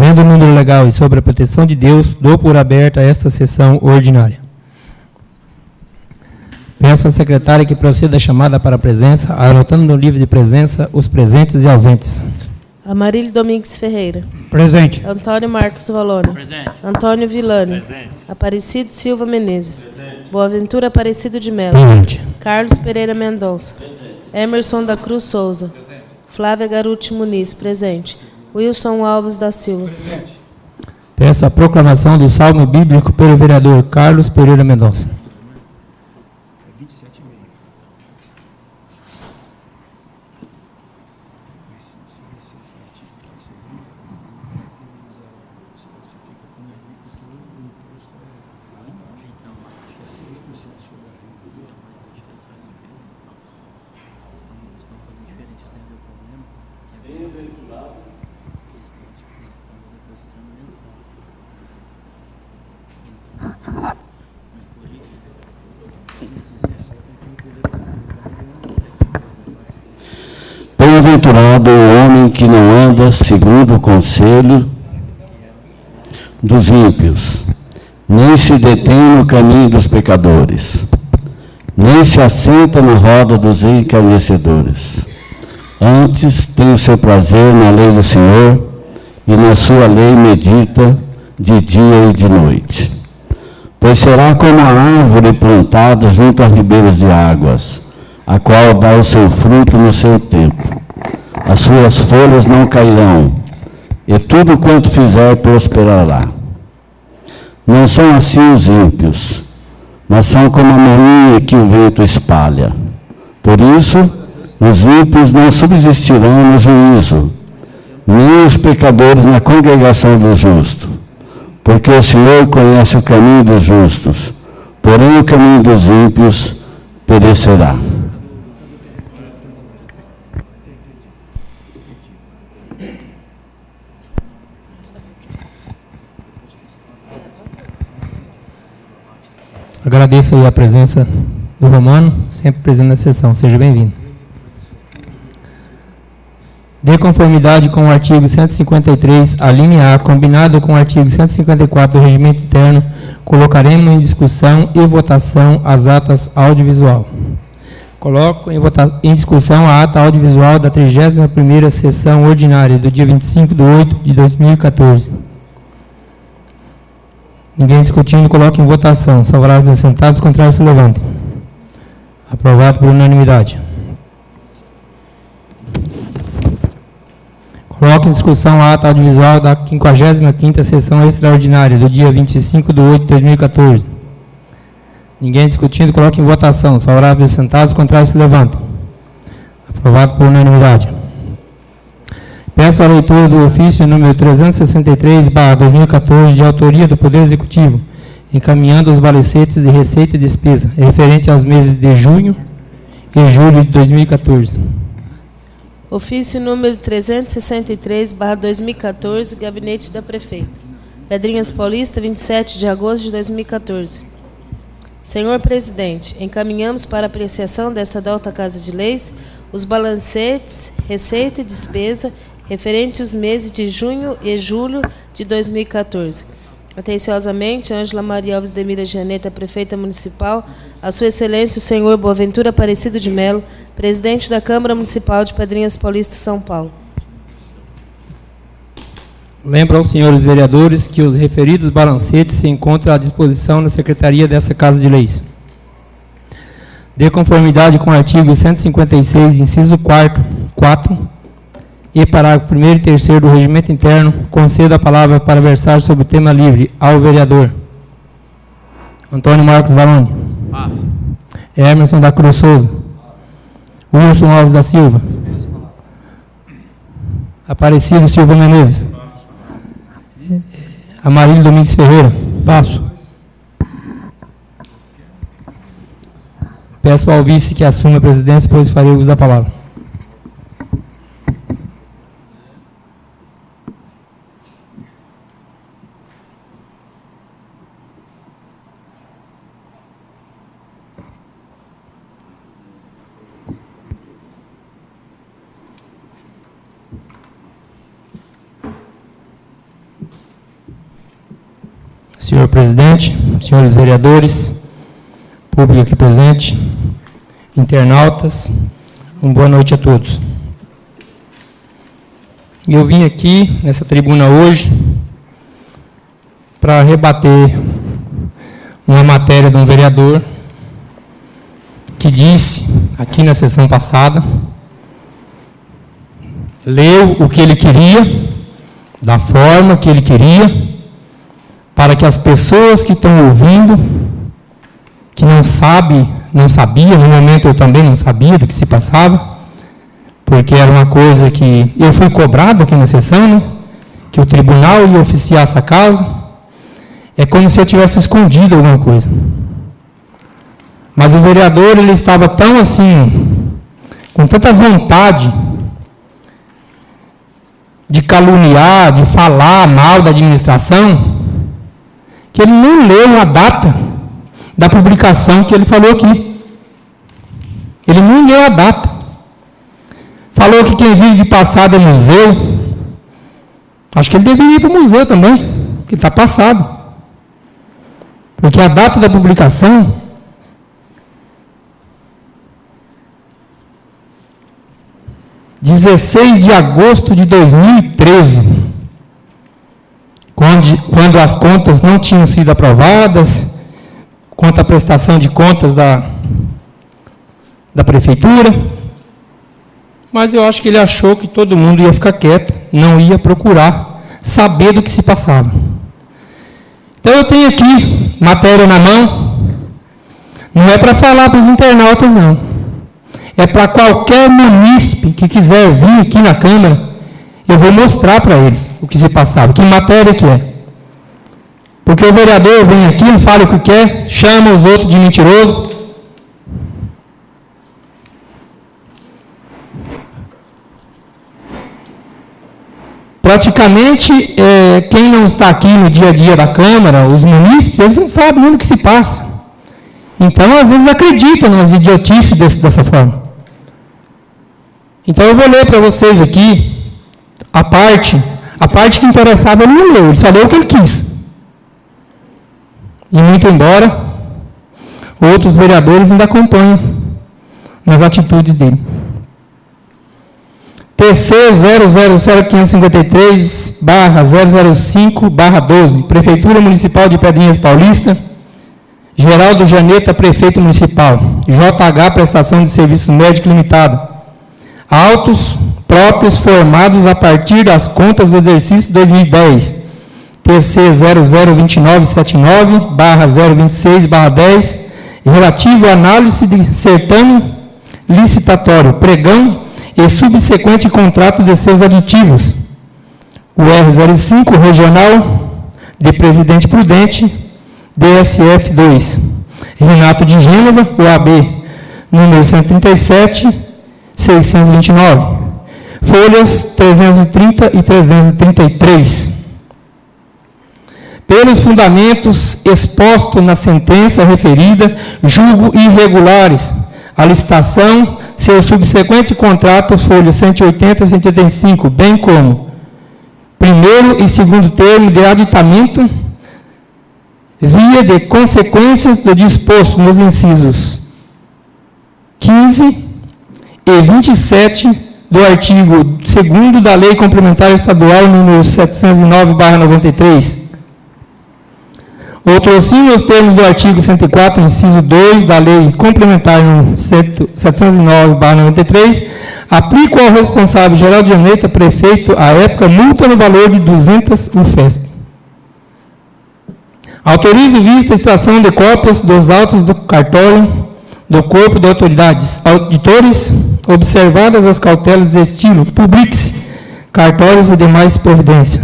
Havendo o número legal e sob a proteção de Deus, dou por aberta esta sessão ordinária. Peço à secretária que proceda a chamada para a presença, anotando no livro de presença os presentes e ausentes. Amarílio Domingues Ferreira. Presente. Antônio Marcos Valone. Presente. Antônio Villani. Presente. Aparecido Silva Menezes. Presente. Boaventura Aparecido de Melo. Presente. Carlos Pereira Mendonça. Presente. Emerson da Cruz Souza. Presente. Flávia Garuti Muniz. Presente. Wilson Alves da Silva. Presente. Peço a proclamação do Salmo Bíblico pelo vereador Carlos Pereira Mendonça. Bem-aventurado o homem que não anda segundo o conselho dos ímpios, nem se detém no caminho dos pecadores, nem se assenta na roda dos escarnecedores. Antes tem o seu prazer na lei do Senhor, e na sua lei medita de dia e de noite. Pois será como a árvore plantada junto a ribeiros de águas, a qual dá o seu fruto no seu tempo. As suas folhas não cairão, e tudo quanto fizer prosperará. Não são assim os ímpios, mas são como a moinha que o vento espalha. Por isso, os ímpios não subsistirão no juízo, nem os pecadores na congregação dos justos. Porque o Senhor conhece o caminho dos justos, porém o caminho dos ímpios perecerá. Agradeço aí a presença do Romano, sempre presente na sessão. Seja bem-vindo. De conformidade com o artigo 153, a linha A, combinado com o artigo 154 do Regimento Interno, colocaremos em discussão e votação as atas audiovisual. Coloco em discussão a ata audiovisual da 31ª sessão ordinária do dia 25/8/2014. Ninguém discutindo, coloco em votação. Favoráveis assentados, contrários se levantem. Aprovado por unanimidade. Coloco em discussão a ata audiovisual da 55ª sessão extraordinária do dia 25/8/2014. Ninguém discutindo, coloco em votação. Favoráveis assentados, contrários se levantem. Aprovado por unanimidade. Peço a leitura do ofício número 363/2014, de autoria do Poder Executivo, encaminhando os balecetes de receita e despesa, referente aos meses de junho e julho de 2014. Ofício número 363/2014, Gabinete da Prefeita. Pedrinhas Paulista, 27 de agosto de 2014. Senhor Presidente, encaminhamos para apreciação desta alta Casa de Leis os balancetes, receita e despesa referente aos meses de junho e julho de 2014. Atenciosamente, Ângela Maria Alves de Mira Janeta, Prefeita Municipal, a Sua Excelência o Senhor Boaventura Aparecido de Melo, Presidente da Câmara Municipal de Pedrinhas Paulista, São Paulo. Lembro aos senhores vereadores que os referidos balancetes se encontram à disposição na Secretaria dessa Casa de Leis. De conformidade com o artigo 156, inciso 4 e parágrafo 1º e 3º do Regimento Interno, concedo a palavra para versar sobre o tema livre ao vereador Antônio Marcos Valone. Passo. Emerson da Cruz Souza. Wilson Alves da Silva. Aparecido Silva Menezes. Amarílio Domingues Ferreira. Passo. Peço ao vice que assuma a presidência, pois farei uso da palavra. senhor presidente, senhores vereadores, público aqui presente, internautas, uma boa noite a todos. Eu vim aqui, nessa tribuna hoje, para rebater uma matéria de um vereador que disse, aqui na sessão passada, leu o que ele queria, da forma que ele queria, para que as pessoas que estão ouvindo, que não sabia, no momento eu também não sabia do que se passava, porque era uma coisa que eu fui cobrado aqui na sessão, né, que o tribunal ia oficiar essa casa, é como se eu tivesse escondido alguma coisa. Mas o vereador, ele estava tão assim, com tanta vontade de caluniar, de falar mal da administração, que ele não leu a data da publicação que ele falou aqui. Ele não leu a data. Falou que quem vive de passado é museu. Acho que ele deveria ir para o museu também, que está passado. Porque a data da publicação é 16 de agosto de 2013, quando as contas não tinham sido aprovadas, quanto à prestação de contas da prefeitura, mas eu acho que ele achou que todo mundo ia ficar quieto, não ia procurar saber do que se passava. Então eu tenho aqui matéria na mão, não é para falar para os internautas não, é para qualquer munícipe que quiser vir aqui na Câmara, eu vou mostrar para eles o que se passava, que matéria que é. Porque o vereador vem aqui, fala o que quer, chama os outros de mentiroso. Praticamente, quem não está aqui no dia a dia da Câmara, os munícipes, eles não sabem nem o que se passa. Então, às vezes, acreditam nas idiotices dessa forma. Então, eu vou ler para vocês aqui a parte que interessava ele não leu, ele só leu o que ele quis. E muito embora, outros vereadores ainda acompanham nas atitudes dele. TC 0000553/005/12, Prefeitura Municipal de Pedrinhas Paulista, Geraldo Janeta, Prefeito Municipal, JH Prestação de Serviços Médicos Limitada, autos próprios formados a partir das contas do exercício 2010, TC 002979/026/10, relativo à análise de certame licitatório, pregão e subsequente contrato de seus aditivos. O R05 Regional de Presidente Prudente, DSF 2, Renato de Gênova, OAB, número 137.629, folhas 330 e 333. Pelos fundamentos expostos na sentença referida, julgo irregulares a licitação, seu subsequente contrato, folhas 180 e 185, bem como primeiro e segundo termo de aditamento, via de consequências do disposto nos incisos 15 e 27 do artigo 2º da Lei Complementar Estadual número 709/93. Outrossim, os termos do artigo 104, inciso 2 da Lei Complementar número 709/93, aplicam ao responsável geral de Janeta, prefeito, à época, multa no valor de 200 UFESP. Autorizo vista a extração de cópias dos autos do cartório do corpo de autoridades, auditores, observadas as cautelas de estilo, publique-se, cartórios e demais providências.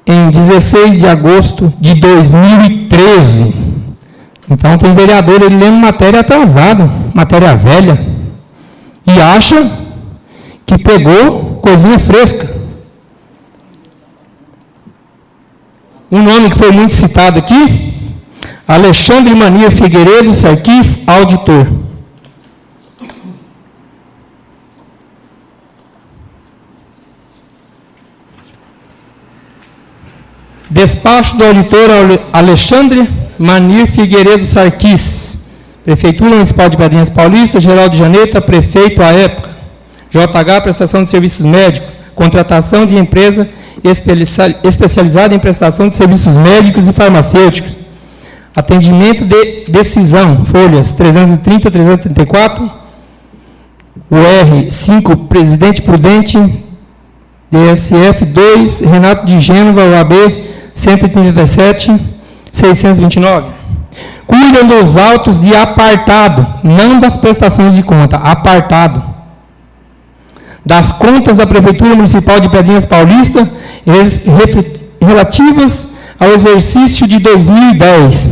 Em 16 de agosto de 2013. Então, tem vereador, ele lendo matéria atrasada, matéria velha, e acha que pegou coisinha fresca. Um nome que foi muito citado aqui, Alexandre Mania Figueiredo Sarquis, auditor. Despacho do auditor Alexandre Manir Figueiredo Sarquis, Prefeitura Municipal de Pedrinhas Paulista, Geraldo Janeta, prefeito à época. JH, prestação de serviços médicos, contratação de empresa especializada em prestação de serviços médicos e farmacêuticos. Atendimento de decisão, folhas 330 e 334. O R5, Presidente Prudente, DSF 2, Renato de Gênova, OAB 137, 629. Cuidam dos autos de apartado, não das prestações de conta, apartado, das contas da Prefeitura Municipal de Pedrinhas Paulista, relativas ao exercício de 2010,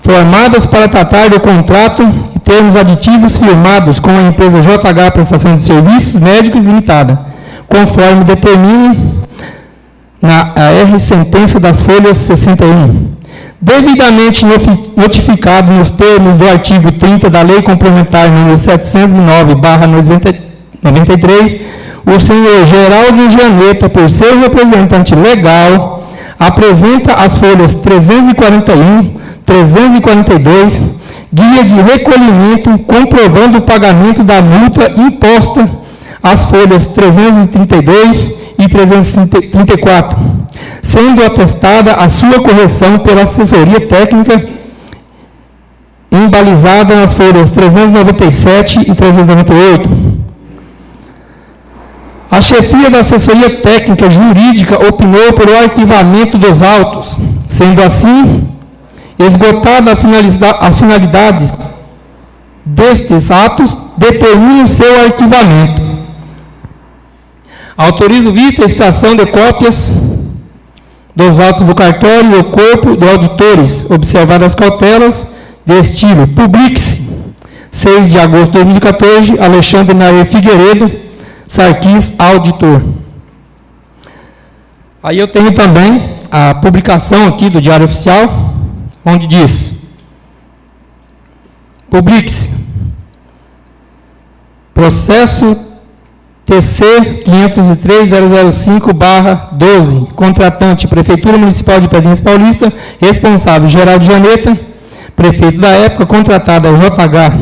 formadas para tratar do contrato e termos aditivos firmados com a empresa JH Prestação de Serviços Médicos Limitada, conforme determina na R sentença das folhas 61. Devidamente notificado nos termos do artigo 30 da Lei Complementar número 709/93, o senhor Geraldo Janeta, por ser representante legal, apresenta as folhas 341, 342, guia de recolhimento comprovando o pagamento da multa imposta, as folhas 332 e 334, sendo atestada a sua correção pela assessoria técnica, embalizada nas folhas 397 e 398. A chefia da assessoria técnica jurídica opinou pelo arquivamento dos autos, sendo assim esgotada as finalidades destes atos, determina o seu arquivamento. Autorizo vista e extração de cópias dos autos do cartório e do corpo de auditores, observadas as cautelas de estilo. Publique-se. 6 de agosto de 2014, Alexandre Nair Figueiredo Sarquis, auditor. Aí eu tenho também a publicação aqui do Diário Oficial, onde diz: publique-se. Processo TC 503.005/12, contratante, Prefeitura Municipal de Pedrinhas Paulista, responsável, Geraldo Janeta, prefeito da época, contratada JH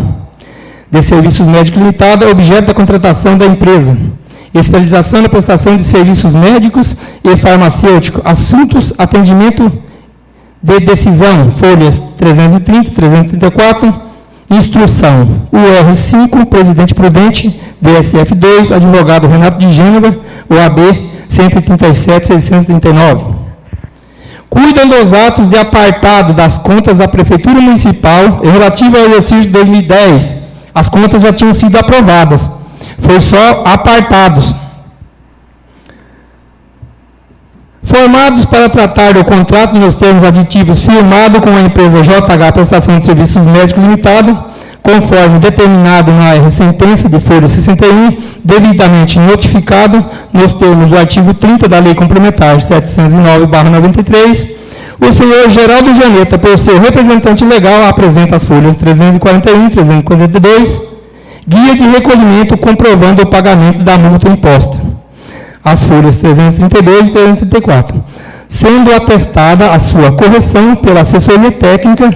de Serviços Médicos Limitada, objeto da contratação da empresa, especialização na prestação de serviços médicos e farmacêuticos, assuntos, atendimento de decisão, folhas 330, 334, instrução, UR5, Presidente Prudente, DSF 2, advogado Renato de Gênova, OAB 137, 639. Cuidam dos atos de apartado das contas da Prefeitura Municipal relativo ao exercício de 2010. As contas já tinham sido aprovadas, foi só apartados. Formados para tratar do contrato nos termos aditivos firmado com a empresa JH Prestação de Serviços Médicos Limitada, conforme determinado na sentença de folha 61, devidamente notificado nos termos do artigo 30 da Lei Complementar 709/93, o senhor Geraldo Janeta, por ser representante legal, apresenta as folhas 341 e 342, guia de recolhimento comprovando o pagamento da multa imposta, as folhas 332 e 334, sendo atestada a sua correção pela assessoria técnica,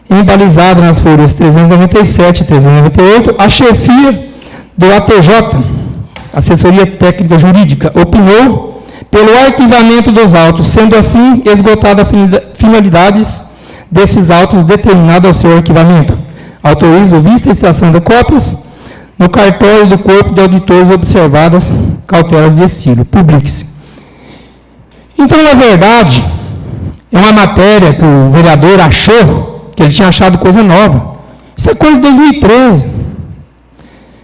embalizada nas folhas 397 e 398, a chefia do ATJ, Assessoria Técnica Jurídica, opinou pelo arquivamento dos autos, sendo assim esgotada as finalidades desses autos determinado ao seu arquivamento. Autorizo vista e extração de cópias no cartório do corpo de auditores observadas cautelas de estilo. Publique-se. Então, na verdade, é uma matéria que o vereador achou que ele tinha achado coisa nova. Isso é coisa de 2013.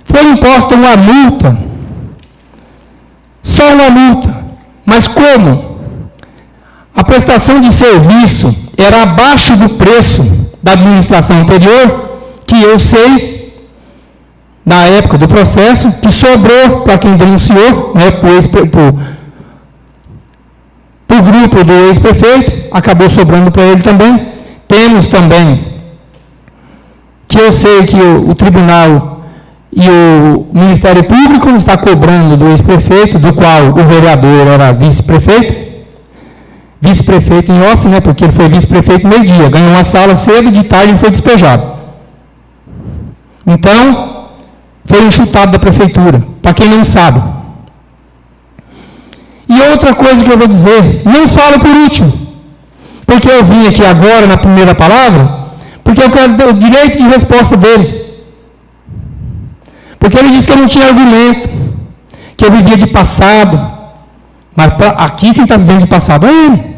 Foi imposta uma multa, só uma multa. Mas como a prestação de serviço era abaixo do preço da administração anterior, que eu sei, na época do processo, que sobrou para quem denunciou, né, para o grupo do ex-prefeito, acabou sobrando para ele também. Temos também, que eu sei que o tribunal e o Ministério Público está cobrando do ex-prefeito, do qual o vereador era vice-prefeito, vice-prefeito em off, né, porque ele foi vice-prefeito meio-dia, ganhou uma sala cedo, de tarde ele foi despejado. Então, foi um chutado da prefeitura, para quem não sabe. E outra coisa que eu vou dizer, não falo por último, porque eu vim aqui agora na primeira palavra, porque eu quero ter o direito de resposta dele. Porque ele disse que eu não tinha argumento, que eu vivia de passado, mas aqui quem está vivendo de passado é ele.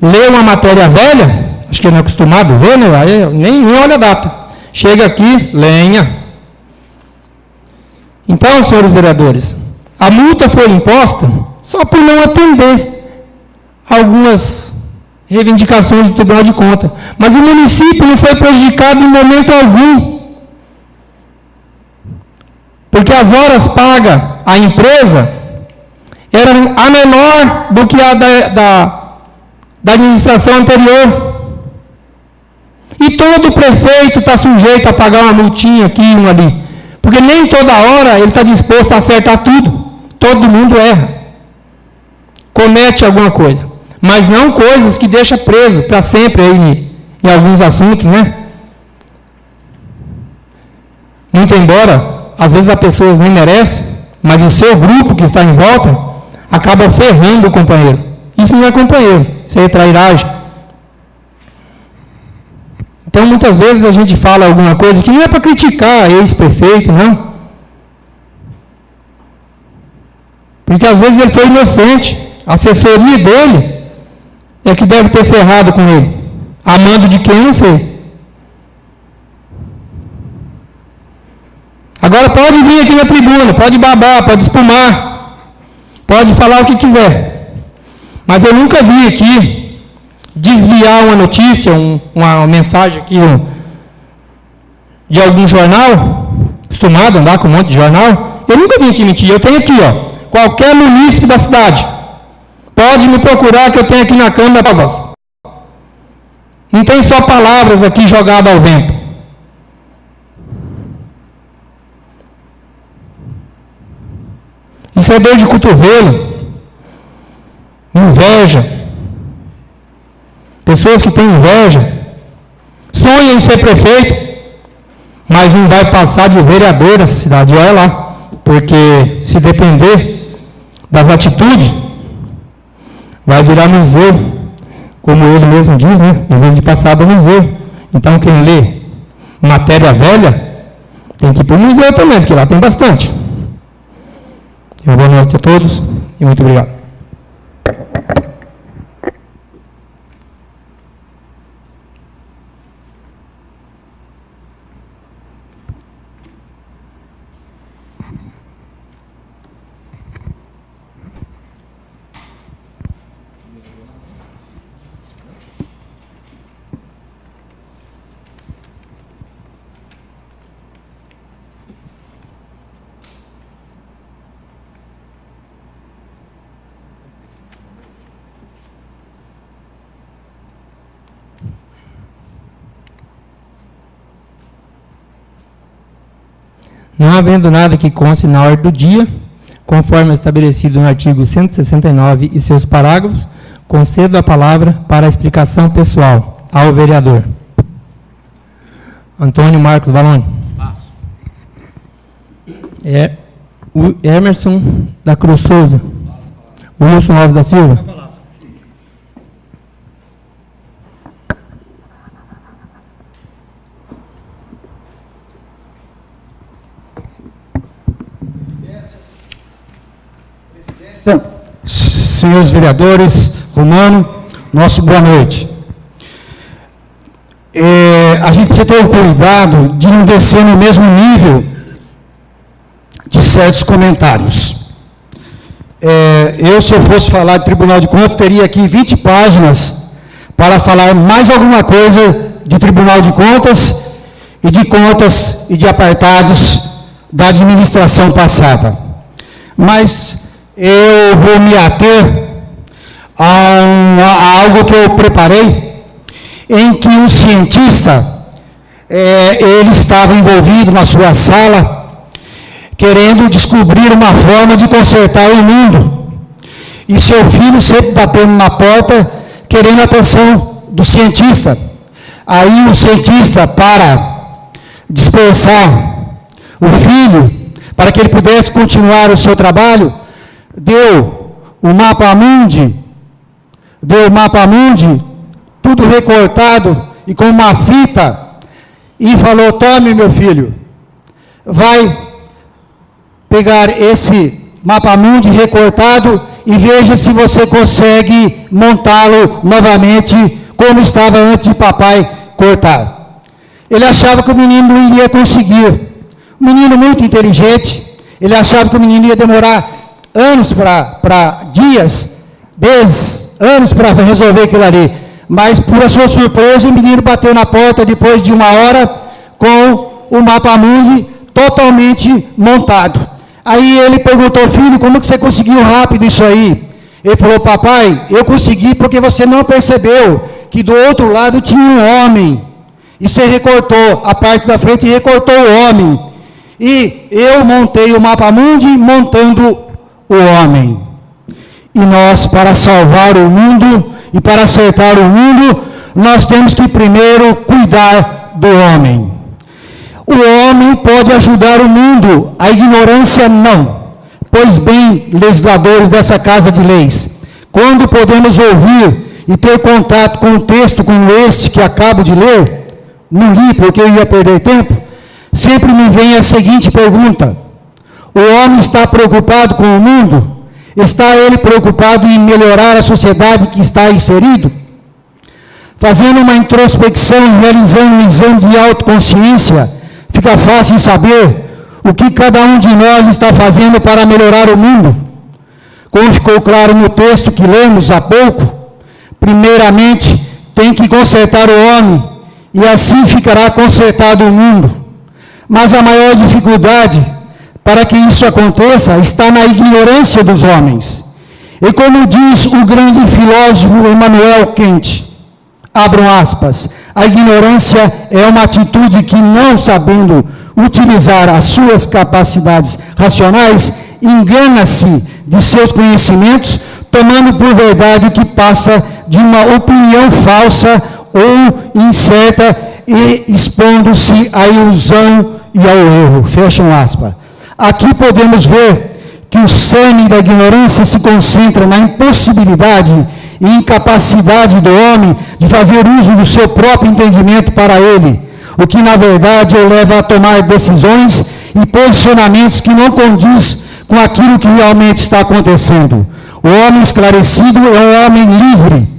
Lê uma matéria velha, acho que ele não é acostumado a ver, né? Aí nem olha a data. Chega aqui, lenha. Então, senhores vereadores, a multa foi imposta só por não atender algumas reivindicações do Tribunal de Contas. Mas o município não foi prejudicado em momento algum. Porque as horas pagas à empresa eram a menor do que a da administração anterior. E todo prefeito está sujeito a pagar uma multinha aqui e uma ali. Porque nem toda hora ele está disposto a acertar tudo. Todo mundo erra. Comete alguma coisa. Mas não coisas que deixam preso para sempre aí em alguns assuntos, né? Muito embora, às vezes as pessoas nem merecem, mas o seu grupo que está em volta acaba ferrando o companheiro. Isso não é companheiro, isso é trairagem. Então, muitas vezes a gente fala alguma coisa que não é para criticar ex-prefeito, não. Porque às vezes ele foi inocente. A assessoria dele é que deve ter ferrado com ele. Amando de quem, não sei. Agora pode vir aqui na tribuna, pode babar, pode espumar, pode falar o que quiser. Mas eu nunca vi aqui desviar uma notícia, uma mensagem aqui de algum jornal, acostumado a andar com um monte de jornal, eu nunca vim aqui mentir. Eu tenho aqui, qualquer munícipe da cidade, pode me procurar que eu tenho aqui na Câmara provas. Não tem só palavras aqui jogadas ao vento. Isso é dor de cotovelo, inveja. Pessoas que têm inveja, sonham em ser prefeito, mas não vai passar de vereador nessa cidade. Olha lá, porque se depender das atitudes, vai virar museu, como ele mesmo diz, né? Em vez de passar do museu. Então, quem lê matéria velha, tem que ir para o museu também, porque lá tem bastante. Boa noite a todos e muito obrigado. Não havendo nada que conste na ordem do dia, conforme estabelecido no artigo 169 e seus parágrafos, concedo a palavra para a explicação pessoal ao vereador Antônio Marcos Valoni. O Emerson da Cruz Souza. O Wilson Alves da Silva. Senhores vereadores, Romano, nosso boa noite. A gente precisa ter o cuidado de não descer no mesmo nível de certos comentários. Se eu fosse falar de Tribunal de Contas, teria aqui 20 páginas para falar mais alguma coisa de Tribunal de Contas e de apartados da administração passada. Mas eu vou me ater a algo que eu preparei, em que um cientista, ele estava envolvido na sua sala, querendo descobrir uma forma de consertar o mundo. E seu filho sempre batendo na porta, querendo a atenção do cientista. Aí o cientista, para dispersar o filho, para que ele pudesse continuar o seu trabalho, deu o mapa mundi, tudo recortado e com uma fita, e falou: tome, meu filho, vai pegar esse mapa mundi recortado e veja se você consegue montá-lo novamente como estava antes de papai cortar. Ele achava que o menino não iria conseguir. Um menino muito inteligente, ele achava que o menino ia demorar anos anos para resolver aquilo ali. Mas, por sua surpresa, o menino bateu na porta depois de 1 hora com o mapa mundi totalmente montado. Aí ele perguntou: filho, como que você conseguiu rápido isso aí? Ele falou: papai, eu consegui porque você não percebeu que do outro lado tinha um homem. E você recortou a parte da frente e recortou o homem. E eu montei o mapa mundi montando o homem. E nós, para salvar o mundo e para acertar o mundo, nós temos que primeiro cuidar do homem. O homem pode ajudar o mundo, a ignorância não. Pois bem, legisladores dessa Casa de Leis, quando podemos ouvir e ter contato com um texto como este que acabo de ler, não li porque eu ia perder tempo, sempre me vem a seguinte pergunta: o homem está preocupado com o mundo? Está ele preocupado em melhorar a sociedade que está inserido? Fazendo uma introspecção e realizando um exame de autoconsciência, fica fácil saber o que cada um de nós está fazendo para melhorar o mundo. Como ficou claro no texto que lemos há pouco, primeiramente tem que consertar o homem, e assim ficará consertado o mundo. Mas a maior dificuldade para que isso aconteça está na ignorância dos homens. E como diz o grande filósofo Immanuel Kant, abram aspas, a ignorância é uma atitude que, não sabendo utilizar as suas capacidades racionais, engana-se de seus conhecimentos, tomando por verdade o que passa de uma opinião falsa ou incerta e expondo-se à ilusão e ao erro. Fecham aspas. Aqui podemos ver que o cerne da ignorância se concentra na impossibilidade e incapacidade do homem de fazer uso do seu próprio entendimento para ele, o que na verdade o leva a tomar decisões e posicionamentos que não condiz com aquilo que realmente está acontecendo. O homem esclarecido é um homem livre,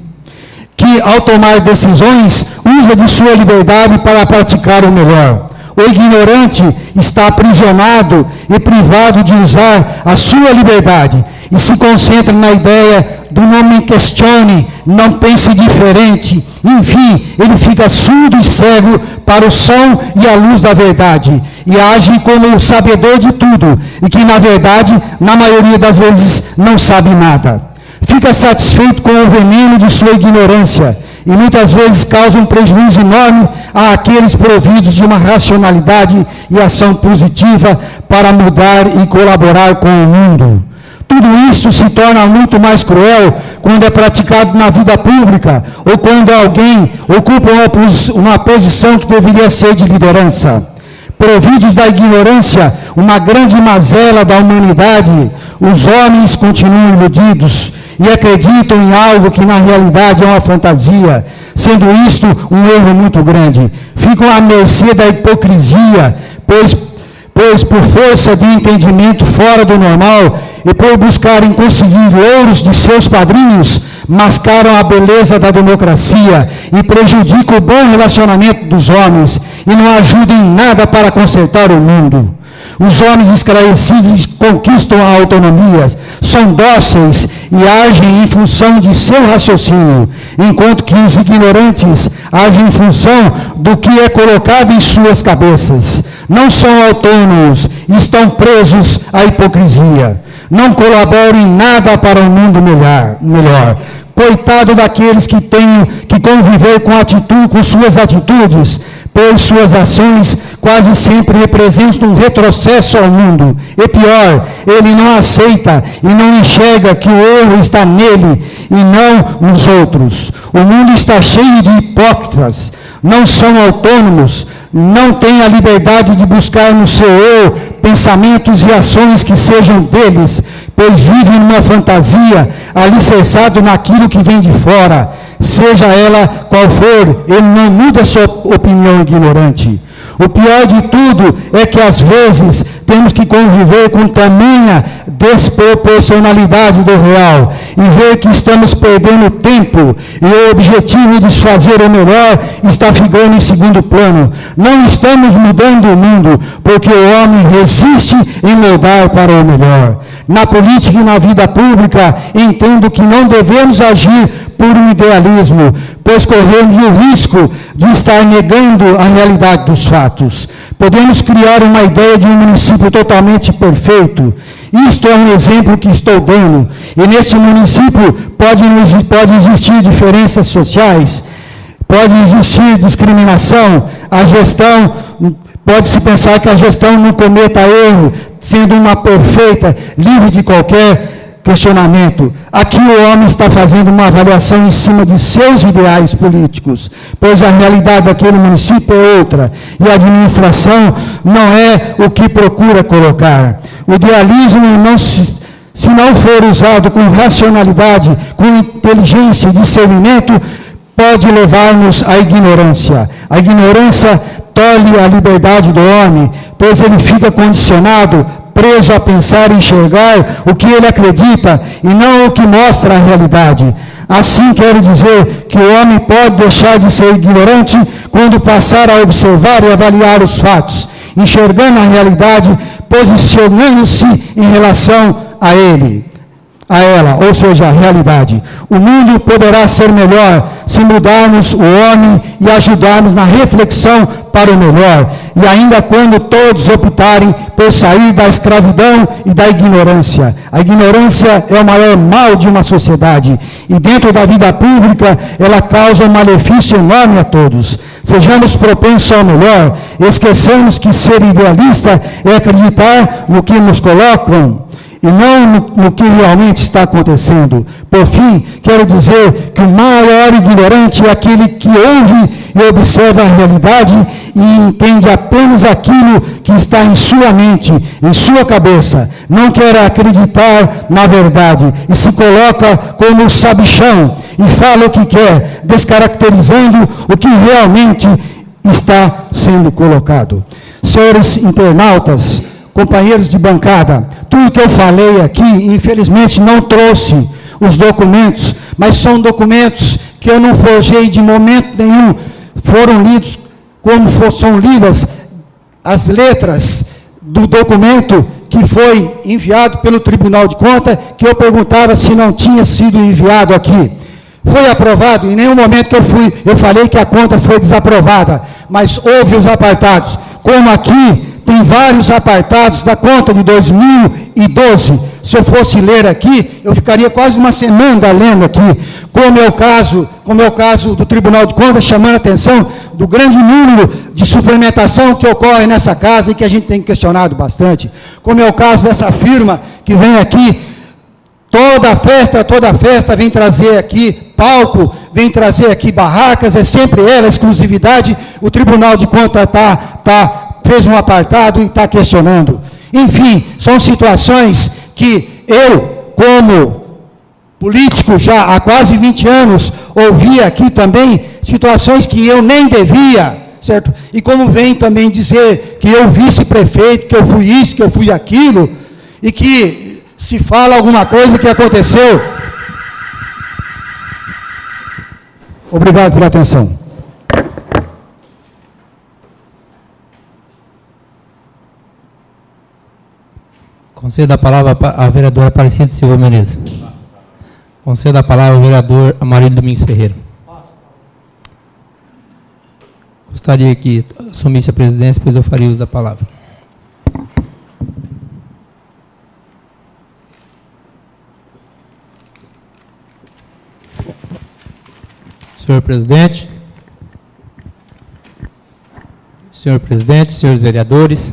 que ao tomar decisões usa de sua liberdade para praticar o melhor. O ignorante está aprisionado e privado de usar a sua liberdade e se concentra na ideia do não me questione, não pense diferente. Enfim, ele fica surdo e cego para o som e a luz da verdade e age como o sabedor de tudo e que, na verdade, na maioria das vezes, não sabe nada. Fica satisfeito com o veneno de sua ignorância e muitas vezes causa um prejuízo enorme àqueles providos de uma racionalidade e ação positiva para mudar e colaborar com o mundo. Tudo isso se torna muito mais cruel quando é praticado na vida pública ou quando alguém ocupa uma posição que deveria ser de liderança. Providos da ignorância, uma grande mazela da humanidade, os homens continuam iludidos e acreditam em algo que na realidade é uma fantasia, sendo isto um erro muito grande. Ficam à mercê da hipocrisia, pois por força de entendimento fora do normal e por buscarem conseguir louros de seus padrinhos, mascaram a beleza da democracia e prejudicam o bom relacionamento dos homens e não ajudam em nada para consertar o mundo. Os homens esclarecidos conquistam a autonomia, são dóceis e agem em função de seu raciocínio, enquanto que os ignorantes agem em função do que é colocado em suas cabeças. Não são autônomos, estão presos à hipocrisia. Não colaboram em nada para um mundo melhor. Coitado daqueles que tenham que conviver com suas atitudes, pois suas ações quase sempre representam um retrocesso ao mundo. E pior, ele não aceita e não enxerga que o erro está nele e não nos outros. O mundo está cheio de hipócritas, não são autônomos, não têm a liberdade de buscar no seu eu pensamentos e ações que sejam deles, pois vivem numa fantasia, alicerçado naquilo que vem de fora. Seja ela qual for, ele não muda sua opinião ignorante. O pior de tudo é que, às vezes, temos que conviver com tamanha desproporcionalidade do real e ver que estamos perdendo tempo e o objetivo de fazer o melhor está ficando em segundo plano. Não estamos mudando o mundo, porque o homem resiste em mudar para o melhor. Na política e na vida pública, entendo que não devemos agir por um idealismo, pois corremos o risco de estar negando a realidade dos fatos. Podemos criar uma ideia de um município totalmente perfeito. Isto é um exemplo que estou dando. E neste município pode existir diferenças sociais, pode existir discriminação, a gestão, pode-se pensar que a gestão não cometa erro, sendo uma perfeita, livre de qualquer questionamento. Aqui o homem está fazendo uma avaliação em cima de seus ideais políticos, pois a realidade daquele município é outra, e a administração não é o que procura colocar. O idealismo, se não for usado com racionalidade, com inteligência e discernimento, pode levar-nos à ignorância. A ignorância tolhe a liberdade do homem, pois ele fica condicionado, preso a pensar e enxergar o que ele acredita e não o que mostra a realidade. Assim, quero dizer que o homem pode deixar de ser ignorante quando passar a observar e avaliar os fatos, enxergando a realidade, posicionando-se em relação a ela, ou seja, a realidade. O mundo poderá ser melhor se mudarmos o homem e ajudarmos na reflexão para o melhor, e ainda quando todos optarem por sair da escravidão e da ignorância. A ignorância é o maior mal de uma sociedade, e dentro da vida pública ela causa um malefício enorme a todos. Sejamos propensos ao melhor, esqueçamos que ser idealista é acreditar no que nos colocam, e não no que realmente está acontecendo. Por fim, quero dizer que o maior ignorante é aquele que ouve e observa a realidade e entende apenas aquilo que está em sua mente, em sua cabeça. Não quer acreditar na verdade e se coloca como sabichão e fala o que quer, descaracterizando o que realmente está sendo colocado. Senhores internautas, companheiros de bancada, tudo que eu falei aqui, infelizmente não trouxe os documentos, mas são documentos que eu não forjei de momento nenhum, foram lidos como são lidas as letras do documento que foi enviado pelo Tribunal de Contas, que eu perguntava se não tinha sido enviado aqui. Foi aprovado, em nenhum momento que eu falei que a conta foi desaprovada, mas houve os apartados, como aqui tem vários apartados da conta de 2012. Se eu fosse ler aqui, eu ficaria quase uma semana lendo aqui, como é o caso do Tribunal de Contas, chamando a atenção do grande número de suplementação que ocorre nessa casa e que a gente tem questionado bastante, como é o caso dessa firma que vem aqui, toda festa vem trazer aqui palco, vem trazer aqui barracas, é sempre ela, exclusividade. O Tribunal de Contas fez um apartado e está questionando. Enfim, são situações que eu, como político já há quase 20 anos, ouvi aqui também, situações que eu nem devia, certo? E como vem também dizer que eu vice-prefeito, que eu fui isso, que eu fui aquilo, e que se fala alguma coisa que aconteceu. Obrigado pela atenção. Concedo a palavra à vereadora Aparecida Silva Menezes. Concedo a palavra ao vereador Amarildo Domingos Ferreira. Gostaria que assumisse a presidência, pois eu faria uso da palavra. Senhor presidente, Senhor presidente, senhores vereadores,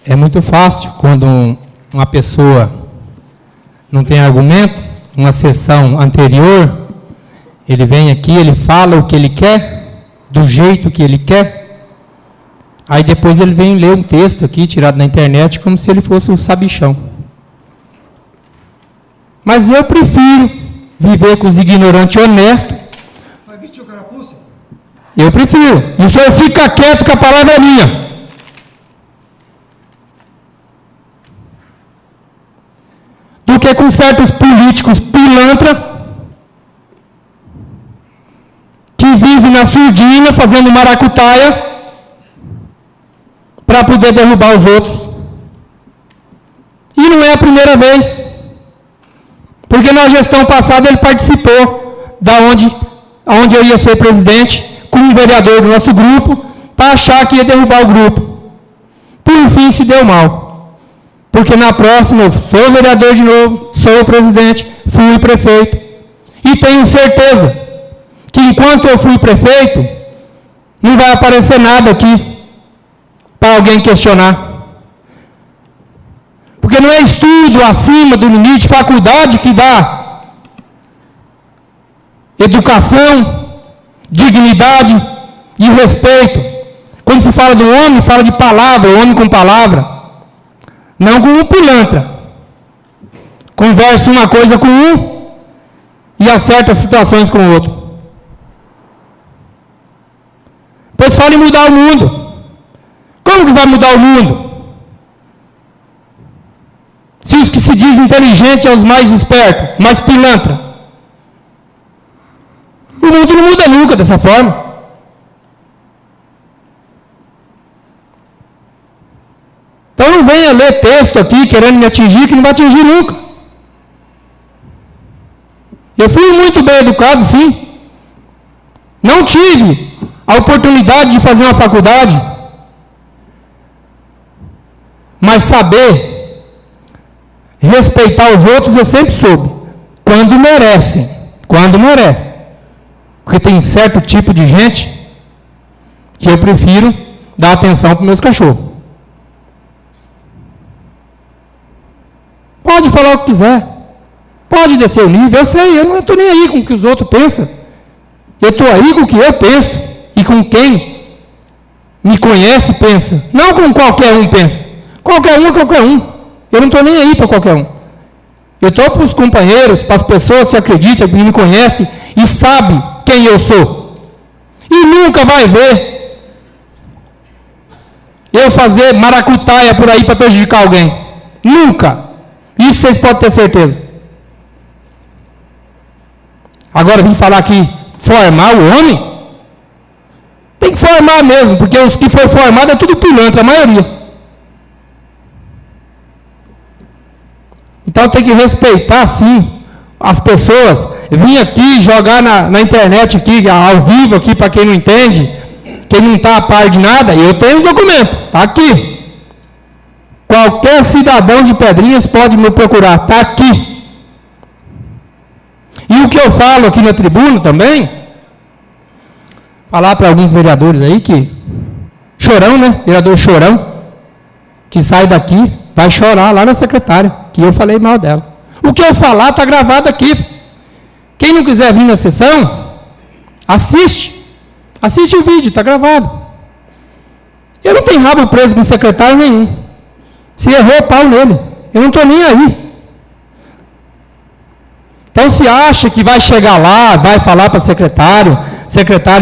é muito fácil quando uma pessoa não tem argumento, uma sessão anterior, ele vem aqui, ele fala o que ele quer, do jeito que ele quer, aí depois ele vem ler um texto aqui, tirado na internet, como se ele fosse um sabichão. Mas eu prefiro viver com os ignorantes honestos. Vai vestir o carapuça? Eu prefiro. E o senhor fica quieto que a palavra é minha. Do que com certos políticos pilantra que vivem na surdina fazendo maracutaia para poder derrubar os outros. E não é a primeira vez. Porque na gestão passada ele participou da onde eu ia ser presidente, com um vereador do nosso grupo, para achar que ia derrubar o grupo. Por fim, se deu mal. Porque na próxima eu sou vereador de novo, sou o presidente, fui prefeito. E tenho certeza que enquanto eu fui prefeito, não vai aparecer nada aqui para alguém questionar. Porque não é estudo acima do limite, faculdade que dá educação, dignidade e respeito. Quando se fala do homem, fala de palavra, homem com palavra. Não com um pilantra. Conversa uma coisa com um e acerta situações com o outro. Pois fala em mudar o mundo. Como que vai mudar o mundo? Se os que se dizem inteligentes são os mais espertos, mais pilantra. O mundo não muda nunca dessa forma. Então não venha ler texto aqui querendo me atingir, que não vai atingir nunca. Eu fui muito bem educado, sim. Não tive a oportunidade de fazer uma faculdade, mas saber respeitar os outros eu sempre soube. Quando merecem. Quando merecem. Porque tem certo tipo de gente que eu prefiro dar atenção para os meus cachorros. Pode falar o que quiser. Pode descer o nível. Eu sei, eu não estou nem aí com o que os outros pensam. Eu estou aí com o que eu penso. E com quem me conhece e pensa. Não com qualquer um pensa. Qualquer um é qualquer um. Eu não estou nem aí para qualquer um. Eu estou para os companheiros, para as pessoas que acreditam, que me conhecem e sabem quem eu sou. E nunca vai ver eu fazer maracutaia por aí para prejudicar alguém. Nunca. Isso vocês podem ter certeza. Agora vim falar aqui, formar o homem? Tem que formar mesmo, porque os que foram formados é tudo pilantra, a maioria. Então tem que respeitar, sim, as pessoas. Vim aqui jogar na internet, aqui, ao vivo, aqui, para quem não entende, quem não está a par de nada, eu tenho os documentos, está aqui. Qualquer cidadão de Pedrinhas pode me procurar, está aqui. E o que eu falo aqui na tribuna também, falar para alguns vereadores aí que, chorão, né, vereador chorão, que sai daqui, vai chorar lá na secretária, que eu falei mal dela. O que eu falar está gravado aqui. Quem não quiser vir na sessão, assiste. Assiste o vídeo, está gravado. Eu não tenho rabo preso com secretário nenhum. Se errou, pau nele. Eu não estou nem aí. Então, se acha que vai chegar lá, vai falar para secretário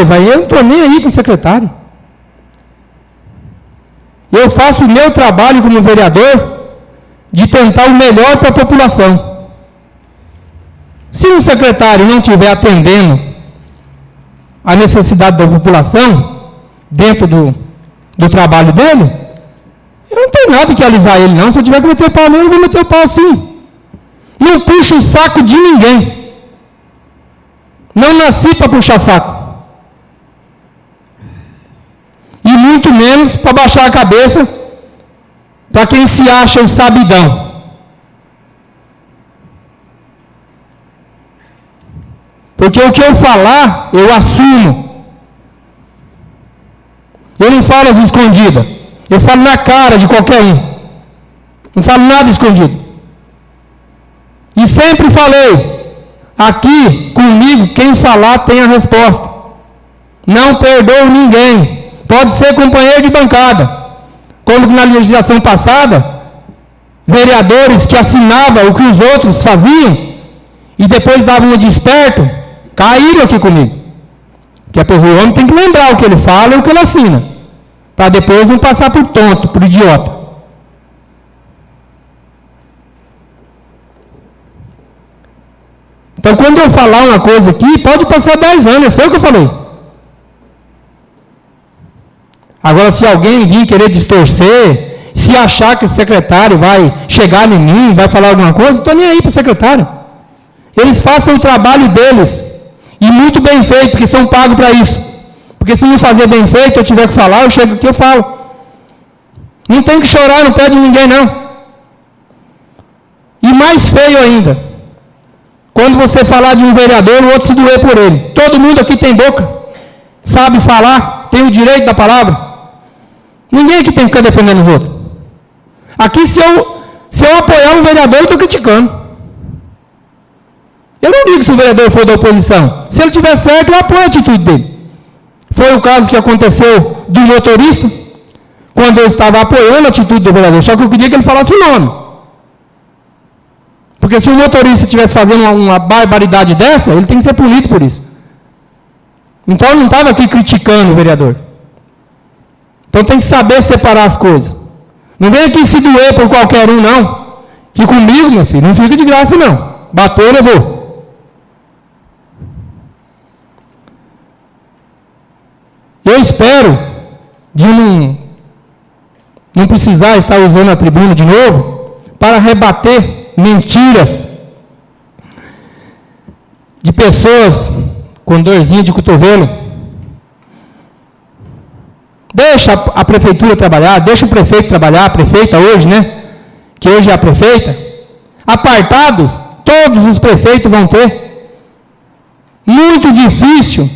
vai... Eu não estou nem aí com o secretário. Eu faço o meu trabalho como vereador de tentar o melhor para a população. Se um secretário não estiver atendendo a necessidade da população, dentro do trabalho dele, eu não tenho nada que alisar ele, não. Se eu tiver que meter o pau nele, eu vou meter o pau sim. Não puxo o saco de ninguém. Não nasci para puxar saco. E muito menos para baixar a cabeça para quem se acha o sabidão. Porque o que eu falar, eu assumo. Eu não falo às escondidas. Eu falo na cara de qualquer um. Não falo nada escondido. E sempre falei, aqui comigo, quem falar tem a resposta. Não perdoo ninguém. Pode ser companheiro de bancada. Como na legislação passada, vereadores que assinavam o que os outros faziam e depois davam uma de esperto, caíram aqui comigo. Que a pessoa, o homem tem que lembrar o que ele fala e o que ele assina, para depois não passar por tonto, por idiota. Então, quando eu falar uma coisa aqui, pode passar 10 anos, eu sei o que eu falei. Agora, se alguém vir querer distorcer, se achar que o secretário vai chegar em mim, vai falar alguma coisa, não estou nem aí para o secretário. Eles façam o trabalho deles, e muito bem feito, porque são pagos para isso. Porque se não fazer bem feito, eu tiver que falar, eu chego aqui e eu falo. Não tem que chorar no pé de ninguém, não. E mais feio ainda, quando você falar de um vereador, o outro se doer por ele. Todo mundo aqui tem boca, sabe falar, tem o direito da palavra. Ninguém aqui tem que ficar defendendo os outros. Aqui, se eu apoiar um vereador, eu estou criticando. Eu não digo se o vereador for da oposição. Se ele tiver certo, eu apoio a atitude dele. Foi o caso que aconteceu do motorista, quando eu estava apoiando a atitude do vereador, só que eu queria que ele falasse o nome. Porque se o motorista estivesse fazendo uma barbaridade dessa, ele tem que ser punido por isso. Então eu não estava aqui criticando o vereador. Então tem que saber separar as coisas. Não vem aqui se doer por qualquer um, não. Que comigo, meu filho, não fica de graça, não. Bateu, levou. Eu espero de não precisar estar usando a tribuna de novo para rebater mentiras de pessoas com dorzinha de cotovelo. Deixa a prefeitura trabalhar, deixa o prefeito trabalhar, a prefeita hoje, né? Que hoje é a prefeita. Apartados, todos os prefeitos vão ter. Muito difícil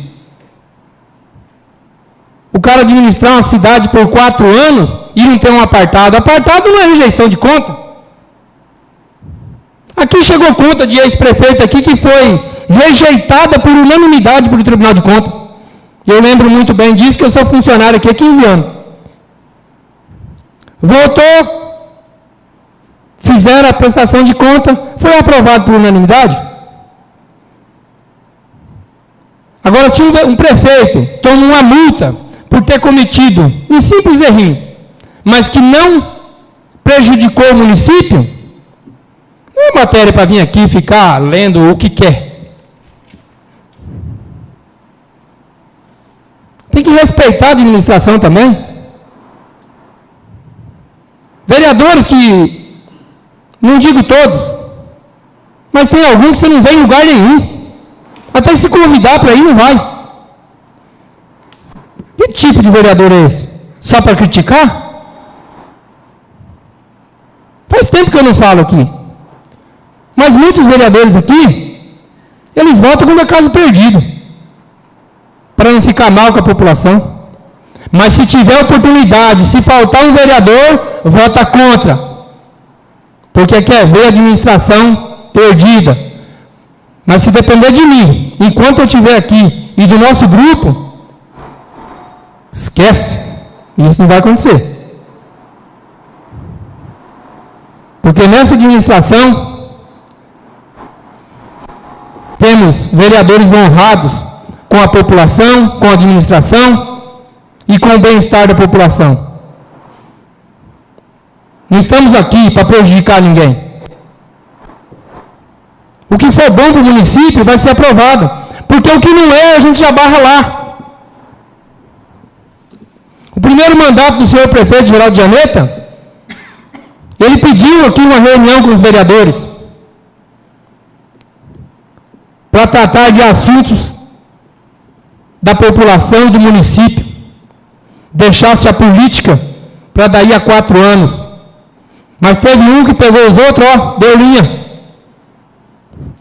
o cara administrar uma cidade por 4 anos e não ter um apartado. Apartado não é rejeição de conta. Aqui chegou conta de ex-prefeito aqui que foi rejeitada por unanimidade pelo Tribunal de Contas. Eu lembro muito bem disso, que eu sou funcionário aqui há 15 anos. Votou, fizeram a prestação de conta, foi aprovado por unanimidade. Agora, se um prefeito toma uma multa por ter cometido um simples errinho, mas que não prejudicou o município, não é matéria para vir aqui ficar lendo o que quer. Tem que respeitar a administração também. Vereadores que, não digo todos, mas tem alguns que você não vê em lugar nenhum. Até se convidar para ir, não vai. Que tipo de vereador é esse? Só para criticar? Faz tempo que eu não falo aqui. Mas muitos vereadores aqui, eles votam quando é caso perdido, para não ficar mal com a população. Mas se tiver oportunidade, se faltar um vereador, vota contra. Porque quer ver a administração perdida. Mas se depender de mim, enquanto eu estiver aqui e do nosso grupo, esquece. Isso não vai acontecer. Porque nessa administração, temos vereadores honrados com a população, com a administração e com o bem-estar da população. Não estamos aqui para prejudicar ninguém. O que for bom para o município vai ser aprovado, porque o que não é, a gente já barra lá. O primeiro mandato do senhor prefeito Geraldo Janeta, ele pediu aqui uma reunião com os vereadores para tratar de assuntos da população do município, deixasse a política para daí a 4 anos. Mas teve um que pegou os outros, deu linha.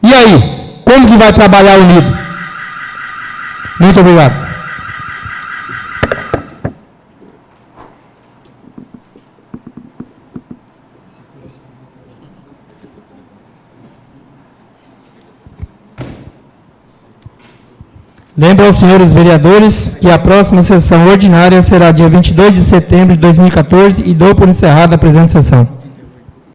E aí? Como que vai trabalhar unido? Muito obrigado. Lembro aos senhores vereadores que a próxima sessão ordinária será dia 22 de setembro de 2014 e dou por encerrada a presente sessão.